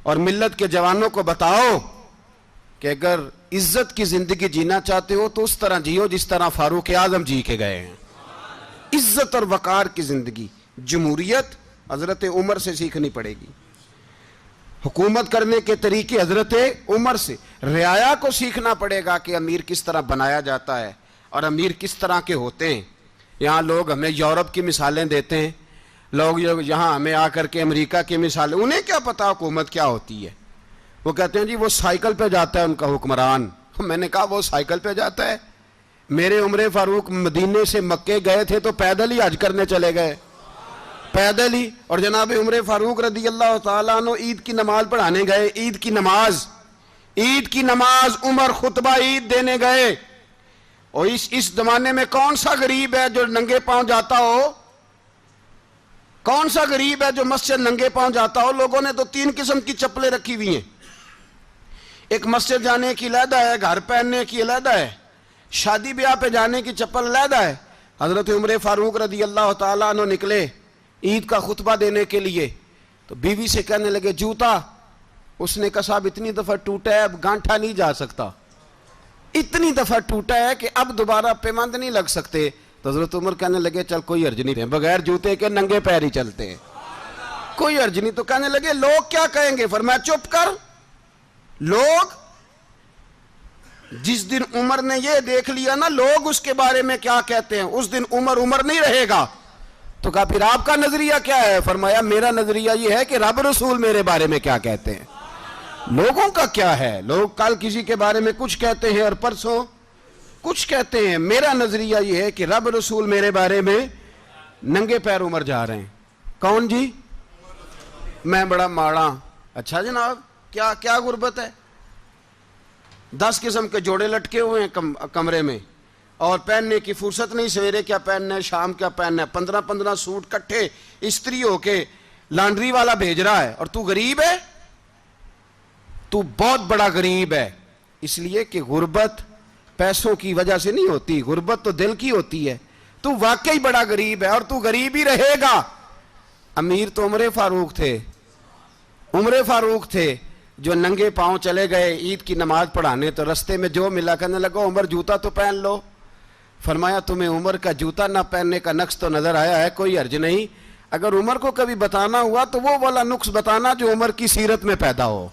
اور ملت کے جوانوں کو بتاؤ کہ اگر عزت کی زندگی جینا چاہتے ہو تو اس طرح جیو جس طرح فاروق اعظم جی کے گئے ہیں. عزت اور وقار کی زندگی. جمہوریت حضرت عمر سے سیکھنی پڑے گی. حکومت کرنے کے طریقے حضرت عمر سے. رعایا کو سیکھنا پڑے گا کہ امیر کس طرح بنایا جاتا ہے اور امیر کس طرح کے ہوتے ہیں. یہاں لوگ ہمیں یورپ کی مثالیں دیتے ہیں, لوگ یہاں ہمیں آ کر کے امریکہ کی مثالیں, انہیں کیا پتا حکومت کیا ہوتی ہے. وہ کہتے ہیں جی وہ سائیکل پہ جاتا ہے ان کا حکمران. میں نے کہا وہ سائیکل پہ جاتا ہے؟ میرے عمر فاروق مدینے سے مکے گئے تھے تو پیدل ہی حج کرنے چلے گئے, پیدل ہی. اور جناب عمر فاروق رضی اللہ تعالیٰ عنہ عید کی نماز پڑھانے گئے. عید کی نماز عمر خطبہ عید دینے گئے. اور اس زمانے میں کون سا غریب ہے جو ننگے پاؤں جاتا ہو؟ کون سا غریب ہے جو مسجد ننگے پاؤں جاتا ہو؟ لوگوں نے تو 3 قسم کی چپلیں رکھی ہوئی ہیں. ایک مسجد جانے کی علیحدہ ہے, گھر پہننے کی علیحدہ ہے, شادی بیاہ پہ جانے کی چپل علیحدہ ہے. حضرت عمر فاروق رضی اللہ تعالیٰ عنہ نکلے عید کا خطبہ دینے کے لیے تو بیوی سے کہنے لگے جوتا. اس نے کہا صاحب اتنی دفعہ ٹوٹا ہے اب گانٹھا نہیں جا سکتا, اتنی دفعہ ٹوٹا ہے کہ اب دوبارہ پیمند نہیں لگ سکتے. تو حضرت عمر کہنے لگے چل کوئی حرج نہیں, بغیر جوتے کے ننگے پیر ہی چلتے ہیں, کوئی حرج نہیں. تو کہنے لگے لوگ کیا کہیں گے؟ فرمایا چپ کر. لوگ جس دن عمر نے یہ دیکھ لیا نا لوگ اس کے بارے میں کیا کہتے ہیں, اس دن عمر نہیں رہے گا. تو کہا پھر آپ کا نظریہ کیا ہے؟ فرمایا میرا نظریہ یہ ہے کہ رب رسول میرے بارے میں کیا کہتے ہیں. لوگوں کا کیا ہے؟ لوگ کل کسی کے بارے میں کچھ کہتے ہیں اور پرسوں کچھ کہتے ہیں. میرا نظریہ یہ ہے کہ رب رسول میرے بارے میں ننگے پیر عمر جا رہے ہیں. کون جی؟ میں بڑا ماڑا. اچھا جناب کیا غربت ہے؟ 10 قسم کے جوڑے لٹکے ہوئے ہیں کمرے میں اور پہننے کی فرصت نہیں. سویرے کیا پہننا ہے, شام کیا پہننا ہے, 15 سوٹ کٹھے استری ہو کے لانڈری والا بھیج رہا ہے. اور تو غریب ہے, تو بہت بڑا غریب ہے. اس لیے کہ غربت پیسوں کی وجہ سے نہیں ہوتی, غربت تو دل کی ہوتی ہے. تو واقعی بڑا غریب ہے اور تو غریب ہی رہے گا. امیر تو عمر فاروق تھے جو ننگے پاؤں چلے گئے عید کی نماز پڑھانے. تو رستے میں جو ملا کہنے لگا عمر جوتا تو پہن لو. فرمایا تمہیں عمر کا جوتا نہ پہننے کا نقص تو نظر آیا ہے, کوئی حرج نہیں. اگر عمر کو کبھی بتانا ہوا تو وہ والا نقص بتانا جو عمر کی سیرت میں پیدا ہو,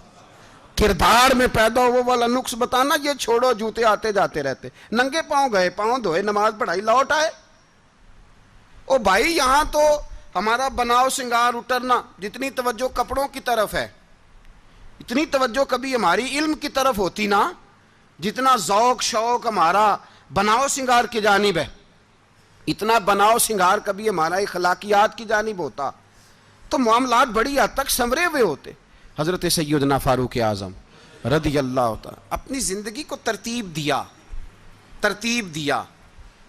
کردار میں پیدا ہو, وہ والا نقص بتانا. یہ چھوڑو جوتے آتے جاتے رہتے. ننگے پاؤں گئے, پاؤں دھوئے, نماز پڑھائی, لوٹ آئے. او بھائی یہاں تو ہمارا بناؤ سنگار اترنا جتنی توجہ کپڑوں کی طرف ہے اتنی توجہ کبھی ہماری علم کی طرف ہوتی نا, جتنا ذوق شوق ہمارا بناؤ سنگار کی جانب ہے اتنا بناؤ سنگار کبھی ہمارا اخلاقیات کی جانب ہوتا تو معاملات بڑی حد تک سنورے ہوئے ہوتے. حضرت سیدنا فاروق اعظم رضی اللہ تعالی اپنی زندگی کو ترتیب دیا.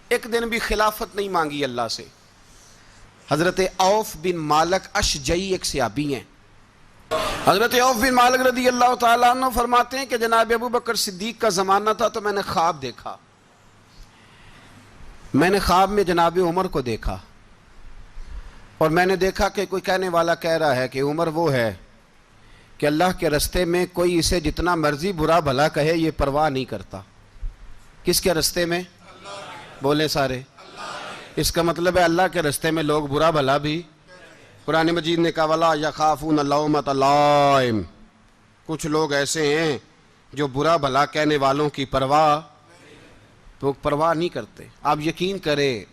ایک دن بھی خلافت نہیں مانگی اللہ سے. حضرت عوف بن مالک اشجعی ایک صحابی ہیں. حضرت عوف بن مالک رضی اللہ تعالیٰ عنہ فرماتے ہیں کہ جناب ابو بکر صدیق کا زمانہ تھا تو میں نے خواب دیکھا. میں نے خواب میں جناب عمر کو دیکھا اور میں نے دیکھا کہ کوئی کہنے والا کہہ رہا ہے کہ عمر وہ ہے کہ اللہ کے رستے میں کوئی اسے جتنا مرضی برا بھلا کہے یہ پرواہ نہیں کرتا. کس کے رستے میں؟ بولے سارے. اس کا مطلب ہے اللہ کے رستے میں لوگ برا بھلا بھی. قرآن مجید نے کہا وَلَا يَخَافُونَ لَوْمَةَ لَائِمٍ. کچھ لوگ ایسے ہیں جو برا بھلا کہنے والوں کی پرواہ نہیں کرتے. آپ یقین کریں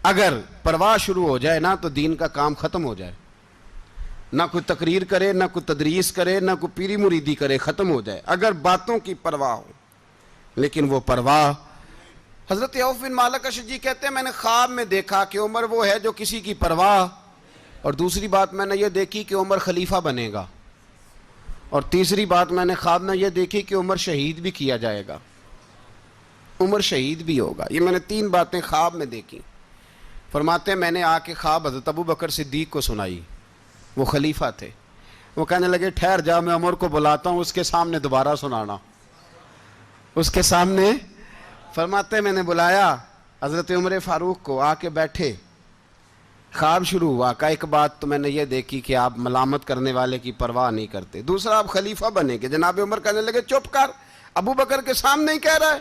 اگر پرواہ شروع ہو جائے نا تو دین کا کام ختم ہو جائے. نہ کوئی تقریر کرے, نہ کوئی تدریس کرے, نہ کوئی پیری مریدی کرے, ختم ہو جائے اگر باتوں کی پرواہ ہو. لیکن وہ پرواہ. حضرت عوف بن مالک اشجعی کہتے ہیں میں نے خواب میں دیکھا کہ عمر وہ ہے جو کسی کی پرواہ, اور دوسری بات میں نے یہ دیکھی کہ عمر خلیفہ بنے گا, اور تیسری بات میں نے خواب میں یہ دیکھی کہ عمر شہید بھی کیا جائے گا, عمر شہید بھی ہوگا. یہ میں نے 3 باتیں خواب میں دیکھی. فرماتے ہیں میں نے آ کے خواب حضرت ابو بکر صدیق کو سنائی, وہ خلیفہ تھے. وہ کہنے لگے ٹھہر جا, میں عمر کو بلاتا ہوں, اس کے سامنے دوبارہ سنانا. اس کے سامنے. فرماتے ہیں میں نے بلایا حضرت عمر فاروق کو, آ کے بیٹھے. خواب شروع ہوا کہ ایک بات تو میں نے یہ دیکھی کہ آپ ملامت کرنے والے کی پرواہ نہیں کرتے، دوسرا آپ خلیفہ بنے کہ جناب عمر کہنے لگے چپ کر، ابو بکر کے سامنے ہی کہہ رہا ہے،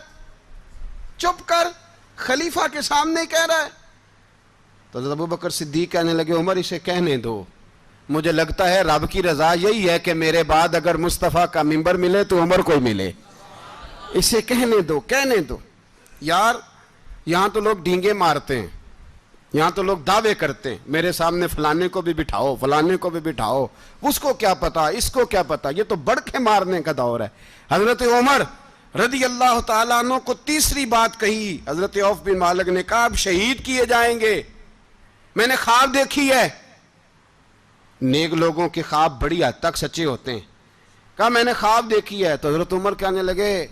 چپ کر، خلیفہ کے سامنے ہی کہہ رہا ہے۔ تو حضرت ابو بکر صدیق کہنے لگے عمر اسے کہنے دو، مجھے لگتا ہے رب کی رضا یہی ہے کہ میرے بعد اگر مصطفیٰ کا منبر ملے تو عمر کو ملے، اسے کہنے دو، کہنے دو۔ یار یہاں تو لوگ ڈینگے مارتے ہیں، یہاں تو لوگ دعوے کرتے ہیں میرے سامنے فلانے کو بھی بٹھاؤ، فلانے کو بھی بٹھاؤ، اس کو کیا پتا، اس کو کیا پتا، یہ تو بڑکے مارنے کا دور ہے۔ حضرت عمر رضی اللہ تعالیٰ عنہ کو تیسری بات کہی، حضرت عوف بن مالک نے کہا آپ شہید کیے جائیں گے، میں نے خواب دیکھی ہے۔ نیک لوگوں کے خواب بڑی حد تک سچے ہوتے ہیں، کہا میں نے خواب دیکھی ہے۔ تو حضرت عمر کہنے لگے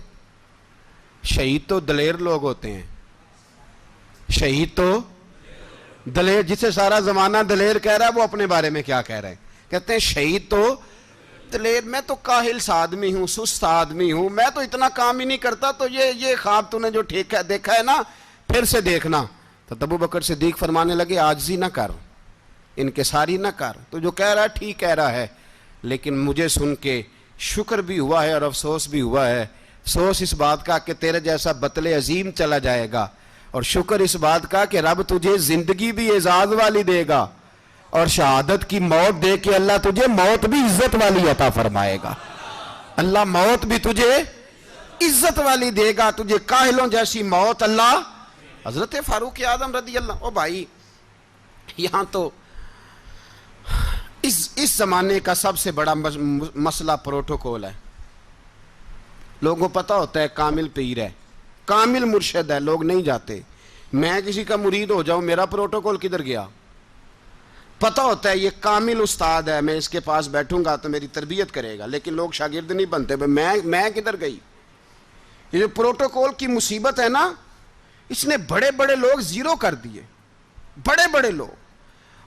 شہید تو دلیر لوگ ہوتے ہیں، شہید تو دلیر، جسے سارا زمانہ دلیر کہہ رہا ہے وہ اپنے بارے میں کیا کہہ رہے ہیں، کہتے ہیں شہید تو دلیر، میں تو کاہل سا آدمی ہوں، سست آدمی ہوں، میں تو اتنا کام ہی نہیں کرتا، تو یہ خواب تو نے جو دیکھا ہے نا پھر سے دیکھنا۔ تو ابو بکر صدیق فرمانے لگے عاجزی نہ کر، انکساری نہ کر، تو جو کہہ رہا ہے ٹھیک کہہ رہا ہے، لیکن مجھے سن کے شکر بھی ہوا ہے اور افسوس بھی ہوا ہے۔ افسوس اس بات کا کہ تیرے جیسا بطل عظیم چلا جائے گا، اور شکر اس بات کا کہ رب تجھے زندگی بھی اعزاز والی دے گا، اور شہادت کی موت دے کے اللہ تجھے موت بھی عزت والی عطا فرمائے گا۔ اللہ موت بھی تجھے عزت والی دے گا، تجھے کاہلوں جیسی موت اللہ۔ حضرت فاروق اعظم رضی اللہ، او بھائی یہاں تو اس زمانے کا سب سے بڑا مسئلہ پروٹوکول ہے۔ لوگوں کو پتہ ہوتا ہے کامل پیر ہے، کامل مرشد ہے، لوگ نہیں جاتے۔ میں کسی کا مرید ہو جاؤں، میرا پروٹوکول کدھر گیا؟ پتہ ہوتا ہے یہ کامل استاد ہے، میں اس کے پاس بیٹھوں گا تو میری تربیت کرے گا، لیکن لوگ شاگرد نہیں بنتے، میں کدھر گئی؟ یہ جو پروٹوکول کی مصیبت ہے نا، اس نے بڑے بڑے لوگ زیرو کر دیے، بڑے بڑے لوگ۔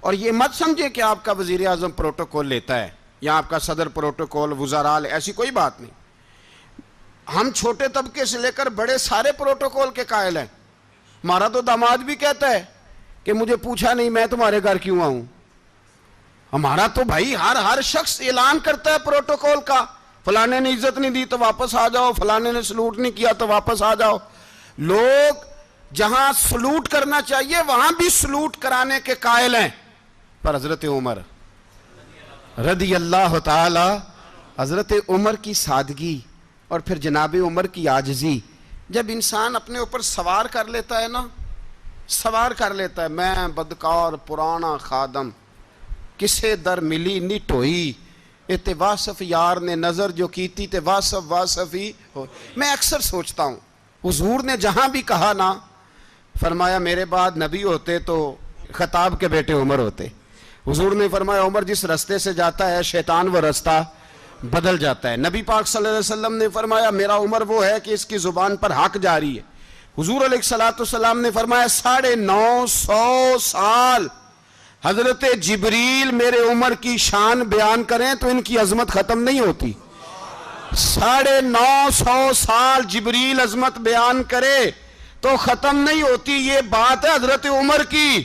اور یہ مت سمجھے کہ آپ کا وزیر اعظم پروٹوکول لیتا ہے یا آپ کا صدر پروٹوکول، وزراء، ایسی کوئی بات نہیں۔ ہم چھوٹے طبقے سے لے کر بڑے سارے پروٹوکول کے قائل ہیں۔ ہمارا تو داماد بھی کہتا ہے کہ مجھے پوچھا نہیں میں تمہارے گھر کیوں آؤں۔ ہمارا تو بھائی ہر شخص اعلان کرتا ہے پروٹوکول کا، فلانے نے عزت نہیں دی تو واپس آ جاؤ، فلانے نے سلوٹ نہیں کیا تو واپس آ جاؤ۔ لوگ جہاں سلوٹ کرنا چاہیے وہاں بھی سلوٹ کرانے کے قائل ہیں، پر حضرت عمر رضی اللہ تعالی، حضرت عمر کی سادگی اور پھر جناب عمر کی عاجزی، جب انسان اپنے اوپر سوار کر لیتا ہے نا، سوار کر لیتا ہے، میں بدکار پرانا خادم، کسے در ملی نٹ ہوئی، تے واصف یار نے نظر جو کی تھی تے واصف ہی ہو۔ میں اکثر سوچتا ہوں حضور نے جہاں بھی کہا نا، فرمایا میرے بعد نبی ہوتے تو خطاب کے بیٹے عمر ہوتے۔ حضور نے فرمایا عمر جس رستے سے جاتا ہے شیطان وہ رستہ بدل جاتا ہے۔ نبی پاک صلی اللہ علیہ وسلم نے فرمایا میرا عمر وہ ہے کہ اس کی زبان پر حق جاری ہے۔ حضور علیہ السلام نے فرمایا 950 سال حضرت جبریل میرے عمر کی شان بیان کریں تو ان کی عظمت ختم نہیں ہوتی۔ 950 سال جبریل عظمت بیان کرے تو ختم نہیں ہوتی۔ یہ بات ہے حضرت عمر کی،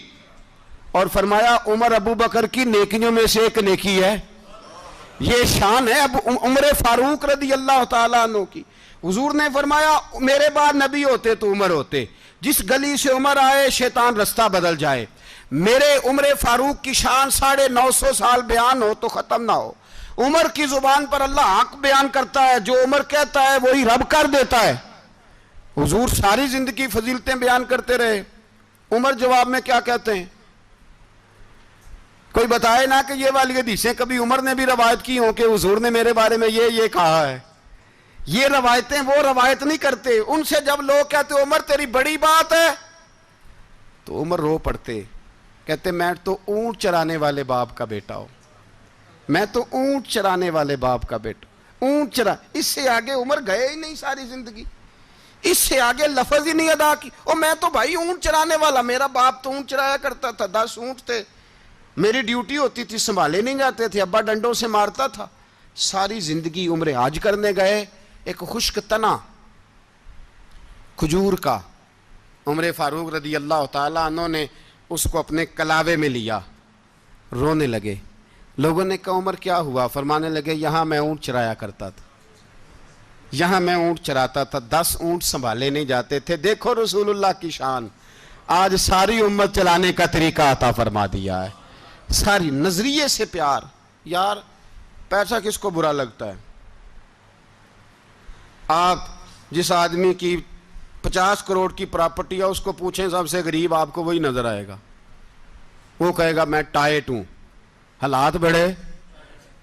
اور فرمایا عمر ابو بکر کی نیکیوں میں سے ایک نیکی ہے، یہ شان ہے اب عمر فاروق رضی اللہ تعالیٰ عنہ کی۔ حضور نے فرمایا میرے بعد نبی ہوتے تو عمر ہوتے، جس گلی سے عمر آئے شیطان رستہ بدل جائے۔ میرے عمر فاروق کی شان 950 سال بیان ہو تو ختم نہ ہو۔ عمر کی زبان پر اللہ حق بیان کرتا ہے، جو عمر کہتا ہے وہی رب کر دیتا ہے۔ حضور ساری زندگی فضیلتیں بیان کرتے رہے، عمر جواب میں کیا کہتے ہیں؟ کوئی بتائے نا کہ یہ والی حدیثیں کبھی عمر نے بھی روایت کی ہوں کہ حضور نے میرے بارے میں یہ کہا ہے۔ یہ روایتیں وہ روایت نہیں کرتے، ان سے جب لوگ کہتے عمر تیری بڑی بات ہے تو عمر رو پڑتے، کہتے میں تو اونٹ چرانے والے باپ کا بیٹا ہوں، میں تو اونٹ چرانے والے باپ کا بیٹا، اونٹ چرا۔ اس سے آگے عمر گئے ہی نہیں ساری زندگی، اس سے آگے لفظ ہی نہیں ادا کی۔ اور میں تو بھائی اونٹ چرانے والا، میرا باپ تو اونٹ چرایا کرتا تھا، 10 اونٹ تھے، میری ڈیوٹی ہوتی تھی، سنبھالے نہیں جاتے تھے، ابا ڈنڈوں سے مارتا تھا۔ ساری زندگی عمر حج کرنے گئے، ایک خشک تنا کھجور کا عمر فاروق رضی اللہ تعالیٰ عنہ نے اس کو اپنے کلاوے میں لیا، رونے لگے۔ لوگوں نے کہا عمر کیا ہوا؟ فرمانے لگے یہاں میں اونٹ چرایا کرتا تھا، یہاں میں اونٹ چراتا تھا، 10 اونٹ سنبھالے نہیں جاتے تھے، دیکھو رسول اللہ کی شان، آج ساری امت چلانے کا طریقہ عطا فرما دیا ہے۔ ساری نظریے سے پیار۔ یار پیسہ کس کو برا لگتا ہے؟ آپ جس آدمی کی 50 کروڑ کی پراپرٹی ہے اس کو پوچھیں سب سے غریب، آپ کو وہی نظر آئے گا۔ وہ کہے گا میں ٹائٹ ہوں، حالات بڑے۔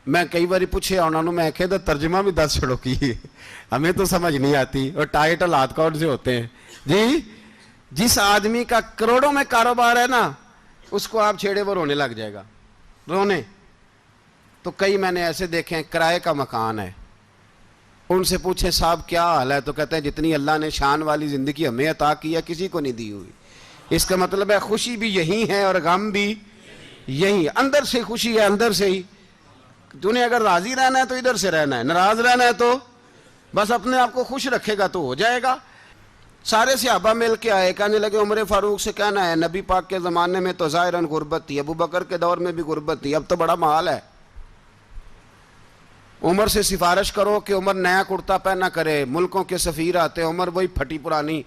میں کئی باری پوچھے انہوں نے، میں کہتا ترجمہ بھی 10 چھڑوں کی، ہمیں تو سمجھ نہیں آتی، اور ٹائٹ حالات کون سے ہوتے ہیں جی؟ جس آدمی کا کروڑوں میں کاروبار ہے نا، اس کو آپ چھیڑے وہ رونے لگ جائے گا، رونے۔ تو کئی میں نے ایسے دیکھے ہیں کرائے کا مکان ہے، ان سے پوچھیں صاحب کیا حال ہے، تو کہتے ہیں جتنی اللہ نے شان والی زندگی ہمیں عطا کی ہے کسی کو نہیں دی ہوئی۔ اس کا مطلب ہے خوشی بھی یہی ہے اور غم بھی یہی، اندر سے خوشی ہے، اندر سے ہی۔ تو نے اگر راضی رہنا ہے تو ادھر سے رہنا ہے، ناراض رہنا ہے تو بس اپنے آپ کو خوش رکھے گا تو ہو جائے گا۔ سارے صحابہ مل کے آئے، کہنے لگے عمر فاروق سے کہنا ہے نبی پاک کے زمانے میں تو ظاہراً غربت تھی، ابو بکر کے دور میں بھی غربت تھی، اب تو بڑا مال ہے۔ عمر سے سفارش کرو کہ عمر نیا کرتا پہنا کرے، ملکوں کے سفیر آتے، عمر وہی پھٹی پرانی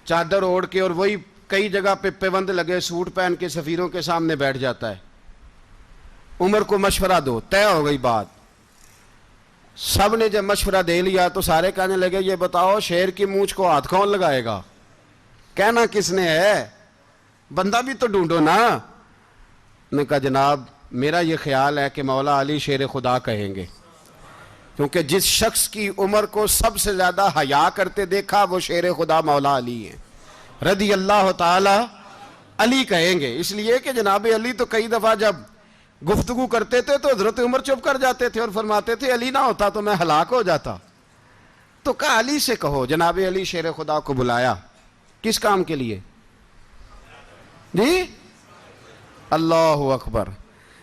چادر اوڑھ کے اور وہی کئی جگہ پہ پیوند لگے سوٹ پہن کے سفیروں کے سامنے بیٹھ جاتا ہے۔ عمر کو مشورہ دو، طے ہو گئی بات۔ سب نے جب مشورہ دے لیا تو سارے کہنے لگے یہ بتاؤ شیر کی مونچھ کو ہاتھ کون لگائے گا؟ کہنا کس نے ہے؟ بندہ بھی تو ڈھونڈو نا۔ نے کہا جناب میرا یہ خیال ہے کہ مولا علی شیر خدا کہیں گے، کیونکہ جس شخص کی عمر کو سب سے زیادہ حیا کرتے دیکھا وہ شیر خدا مولا علی ہیں، رضی اللہ تعالی علی کہیں گے۔ اس لیے کہ جناب علی تو کئی دفعہ جب گفتگو کرتے تھے تو حضرت عمر چپ کر جاتے تھے اور فرماتے تھے علی نہ ہوتا تو میں ہلاک ہو جاتا۔ تو کہا علی سے کہو۔ جناب علی شیر خدا کو بلایا، کس کام کے لیے جی؟ اللہ اکبر۔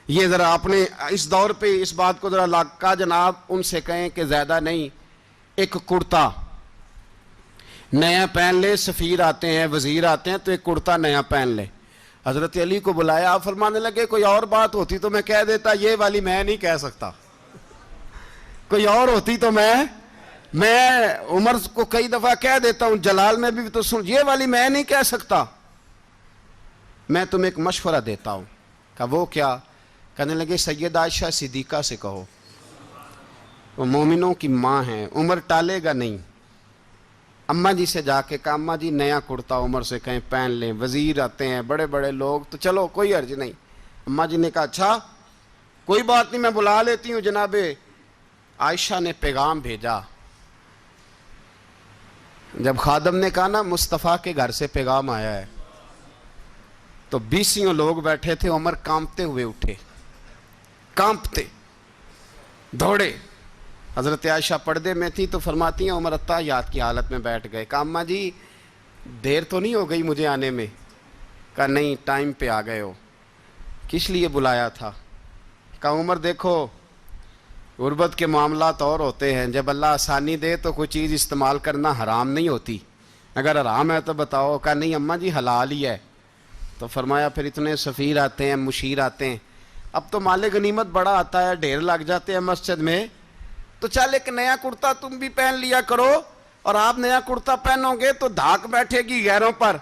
یہ ذرا اپنے اس دور پہ اس بات کو ذرا کہا جناب ان سے کہیں کہ زیادہ نہیں، ایک کرتا نیا پہن لے، سفیر آتے ہیں وزیر آتے ہیں تو ایک کرتا نیا پہن لے۔ حضرت علی کو بلایا، آپ فرمانے لگے کوئی اور بات ہوتی تو میں کہہ دیتا، یہ والی میں نہیں کہہ سکتا، کوئی اور ہوتی تو میں عمر کو کئی دفعہ کہہ دیتا ہوں، جلال میں بھی تو سن، یہ والی میں نہیں کہہ سکتا، میں تمہیں ایک مشورہ دیتا ہوں۔ کہا وہ کیا؟ کہنے لگے سید عائشہ صدیقہ سے کہو، وہ مومنوں کی ماں ہیں، عمر ٹالے گا نہیں۔ اماں جی سے جا کے کہا اماں جی نیا کرتا عمر سے کہیں پہن لیں، وزیر آتے ہیں بڑے بڑے لوگ تو چلو کوئی حرج نہیں۔ اماں جی نے کہا اچھا کوئی بات نہیں میں بلا لیتی ہوں۔ جناب عائشہ نے پیغام بھیجا، جب خادم نے کہا نا مصطفیٰ کے گھر سے پیغام آیا ہے، تو 20 لوگ بیٹھے تھے، عمر کانپتے ہوئے اٹھے، کانپتے دوڑے۔ حضرت عائشہ پردے میں تھی تو فرماتی ہیں عمر اتحیات کی حالت میں بیٹھ گئے۔ کہا اماں جی دیر تو نہیں ہو گئی مجھے آنے میں؟ کہا نہیں ٹائم پہ آ گئے ہو۔ کس لیے بلایا تھا؟ کہا عمر دیکھو غربت کے معاملات اور ہوتے ہیں، جب اللہ آسانی دے تو کوئی چیز استعمال کرنا حرام نہیں ہوتی، اگر حرام ہے تو بتاؤ۔ کہا نہیں اماں جی حلال ہی ہے۔ تو فرمایا پھر اتنے سفیر آتے ہیں مشیر آتے ہیں، اب تو مال غنیمت بڑا آتا ہے، ڈھیر لگ جاتے ہیں مسجد میں، تو چل ایک نیا کرتا تم بھی پہن لیا کرو، اور آپ نیا کرتا پہنو گے تو دھاک بیٹھے گی غیروں پر۔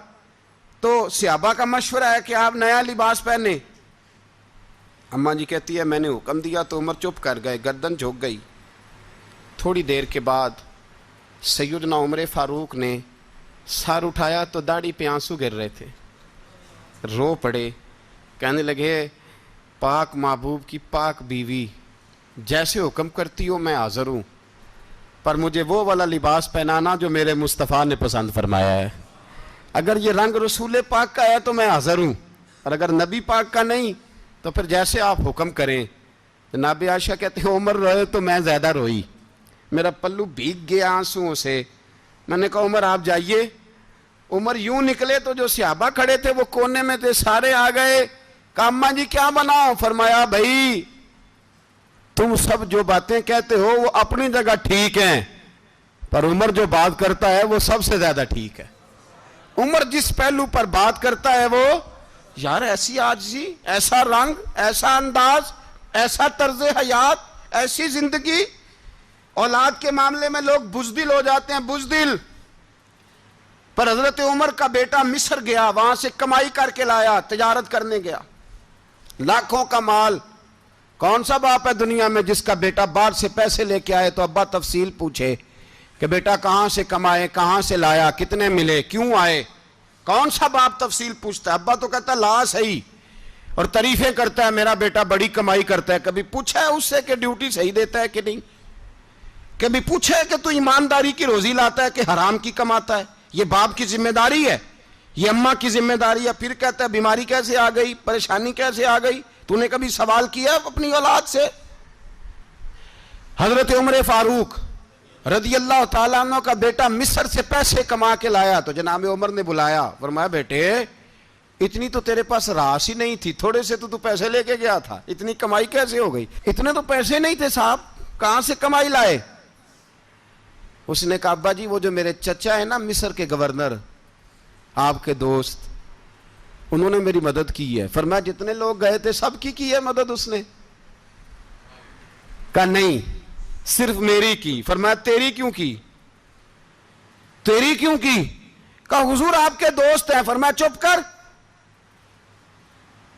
تو صحابہ کا مشورہ ہے کہ آپ نیا لباس پہنیں۔ اماں جی کہتی ہے میں نے حکم دیا تو عمر چپ کر گئے، گردن جھک گئی۔ تھوڑی دیر کے بعد سیدنا عمر فاروق نے سر اٹھایا تو داڑھی پہ آنسو گر رہے تھے، رو پڑے، کہنے لگے پاک محبوب کی پاک بیوی جیسے حکم کرتی ہو میں حاضر ہوں، پر مجھے وہ والا لباس پہنانا جو میرے مصطفیٰ نے پسند فرمایا ہے۔ اگر یہ رنگ رسول پاک کا ہے تو میں حاضر ہوں، اور اگر نبی پاک کا نہیں تو پھر جیسے آپ حکم کریں۔ جناب عائشہ کہتے ہیں عمر روئے تو میں زیادہ روئی، میرا پلو بھیگ گیا آنسوؤں سے۔ میں نے کہا عمر آپ جائیے۔ عمر یوں نکلے تو جو صحابہ کھڑے تھے وہ کونے میں تھے، سارے آ گئے۔ کہا اماں جی کیا بناؤ؟ فرمایا بھائی تم سب جو باتیں کہتے ہو وہ اپنی جگہ ٹھیک ہیں، پر عمر جو بات کرتا ہے وہ سب سے زیادہ ٹھیک ہے۔ عمر جس پہلو پر بات کرتا ہے وہ یار ایسی عاجزی، ایسا رنگ، ایسا انداز، ایسا طرز حیات، ایسی زندگی. اولاد کے معاملے میں لوگ بزدل ہو جاتے ہیں، بزدل. پر حضرت عمر کا بیٹا مصر گیا، وہاں سے کمائی کر کے لایا، تجارت کرنے گیا، لاکھوں کا مال. کون سا باپ ہے دنیا میں جس کا بیٹا باہر سے پیسے لے کے آئے تو ابا تفصیل پوچھے کہ بیٹا کہاں سے کمائے، کہاں سے لایا، کتنے ملے، کیوں آئے؟ کون سا باپ تفصیل پوچھتا ہے؟ ابا تو کہتا ہے لا صحیح، اور تعریفیں کرتا ہے میرا بیٹا بڑی کمائی کرتا ہے. کبھی پوچھا ہے اس سے کہ ڈیوٹی صحیح دیتا ہے کہ نہیں؟ کبھی پوچھا ہے کہ تو ایمانداری کی روزی لاتا ہے کہ حرام کی کماتا ہے؟ یہ باپ کی ذمہ داری ہے، یہ اماں کی ذمہ داری ہے. پھر کہتا ہے بیماری کیسے آ گئی، پریشانی کیسے آ گئی؟ تو نے کبھی سوال کیا اپنی اولاد سے؟ حضرت عمر فاروق رضی اللہ تعالیٰ عنہ کا بیٹا مصر سے پیسے کما کے لایا تو جناب عمر نے بلایا، فرمایا بیٹے اتنی تو تیرے پاس راس ہی نہیں تھی، تھوڑے سے تو پیسے لے کے گیا تھا، اتنی کمائی کیسے ہو گئی؟ اتنے تو پیسے نہیں تھے صاحب، کہاں سے کمائی لائے؟ اس نے کہا ابا جی وہ جو میرے چچا ہے نا مصر کے گورنر، آپ کے دوست، انہوں نے میری مدد کی ہے. فرمایا جتنے لوگ گئے تھے سب کی ہے مدد اس نے؟ کہا نہیں صرف میری کی. فرمایا تیری کیوں کی؟ تیری کیوں کی؟ کہا حضور آپ کے دوست ہیں. فرمایا چپ کر،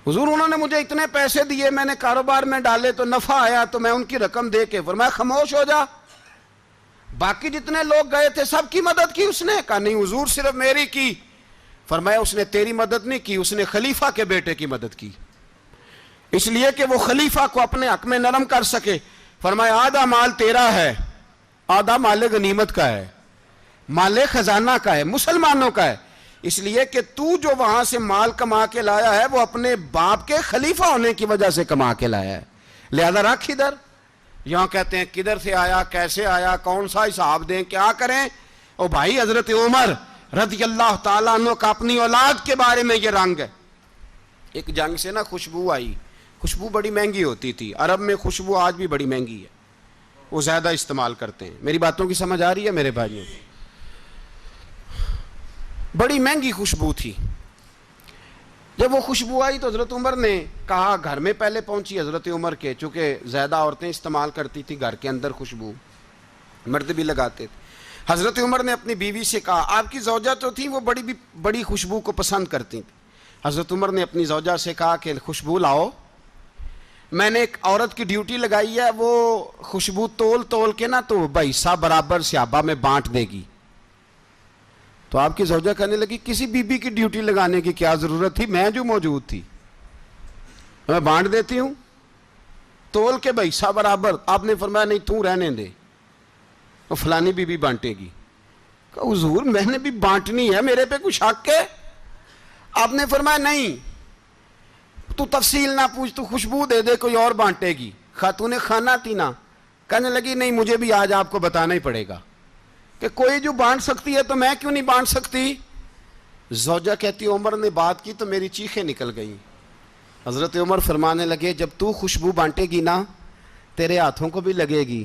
حضور انہوں نے مجھے اتنے پیسے دیے، میں نے کاروبار میں ڈالے تو نفع آیا تو میں ان کی رقم دے کے. فرمایا خاموش ہو جا، باقی جتنے لوگ گئے تھے سب کی مدد کی اس نے؟ کہا نہیں حضور صرف میری کی. فرمایا اس نے تیری مدد نہیں کی، اس نے خلیفہ کے بیٹے کی مدد کی، اس لیے کہ وہ خلیفہ کو اپنے حق میں نرم کر سکے. فرمایا آدھا مال تیرا ہے، آدھا مال غنیمت کا ہے، مال خزانہ کا ہے، مسلمانوں کا ہے، اس لیے کہ تو جو وہاں سے مال کما کے لایا ہے وہ اپنے باپ کے خلیفہ ہونے کی وجہ سے کما کے لایا ہے، لہذا رکھ ادھر. یہاں کہتے ہیں کدھر سے آیا، کیسے آیا، کون سا حساب دیں، کیا کریں؟ او بھائی حضرت عمر رضی اللہ تعالیٰ عنہ کا اپنی اولاد کے بارے میں یہ رنگ ہے. ایک جنگ سے نا خوشبو آئی، خوشبو بڑی مہنگی ہوتی تھی، عرب میں خوشبو آج بھی بڑی مہنگی ہے، وہ زیادہ استعمال کرتے ہیں. میری باتوں کی سمجھ آ رہی ہے میرے بھائیوں؟ بڑی مہنگی خوشبو تھی. جب وہ خوشبو آئی تو حضرت عمر نے کہا، گھر میں پہلے پہنچی حضرت عمر کے، چونکہ زیادہ عورتیں استعمال کرتی تھی گھر کے اندر خوشبو، مرد بھی لگاتے تھے. حضرت عمر نے اپنی بیوی سے کہا، آپ کی زوجہ تو تھی وہ بڑی خوشبو کو پسند کرتی تھی. حضرت عمر نے اپنی زوجہ سے کہا کہ خوشبو لاؤ، میں نے ایک عورت کی ڈیوٹی لگائی ہے، وہ خوشبو تول کے نا تو حصہ برابر صحابہ میں بانٹ دے گی. تو آپ کی زوجہ کہنے لگی کسی بی بی کی ڈیوٹی لگانے کی کیا ضرورت تھی، میں جو موجود تھی میں بانٹ دیتی ہوں تول کے حصہ برابر. آپ نے فرمایا نہیں تو رہنے دے، وہ فلانی بی بی بانٹے گی. کہا حضور میں نے بھی بانٹنی ہے، میرے پہ کچھ حق ہے؟ آپ نے فرمایا نہیں، تو تفصیل نہ پوچھ، تو خوشبو دے دے، کوئی اور بانٹے گی. خاتون خانہ تھی نا، کہنے لگی نہیں مجھے بھی آج آپ کو بتانا ہی پڑے گا کہ کوئی جو بانٹ سکتی ہے تو میں کیوں نہیں بانٹ سکتی؟ زوجہ کہتی عمر نے بات کی تو میری چیخیں نکل گئیں. حضرت عمر فرمانے لگے جب تو خوشبو بانٹے گی نا تیرے ہاتھوں کو بھی لگے گی،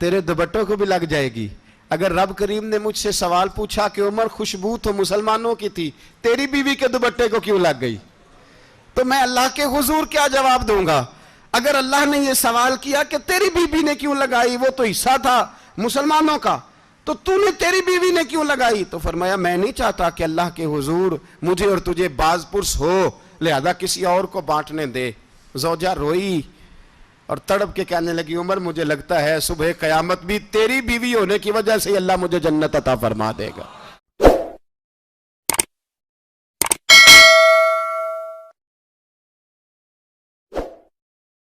تیرے دوپٹوں کو بھی لگ جائے گی. اگر رب کریم نے مجھ سے سوال پوچھا کہ عمر خوشبو تو مسلمانوں کی تھی، تیری بیوی کے دوپٹے کو کیوں لگ گئی، تو میں اللہ کے حضور کیا جواب دوں گا؟ اگر اللہ نے یہ سوال کیا کہ تیری بیوی نے کیوں لگائی، وہ تو حصہ تھا مسلمانوں کا، تو نے تیری بیوی نے کیوں لگائی؟ تو فرمایا میں نہیں چاہتا کہ اللہ کے حضور مجھے اور تجھے باز پرس ہو، لہذا کسی اور کو بانٹنے دے. زوجہ روئی اور تڑپ کے کہنے لگی عمر مجھے لگتا ہے صبح قیامت بھی تیری بیوی ہونے کی وجہ سے اللہ مجھے جنت عطا فرما دے گا.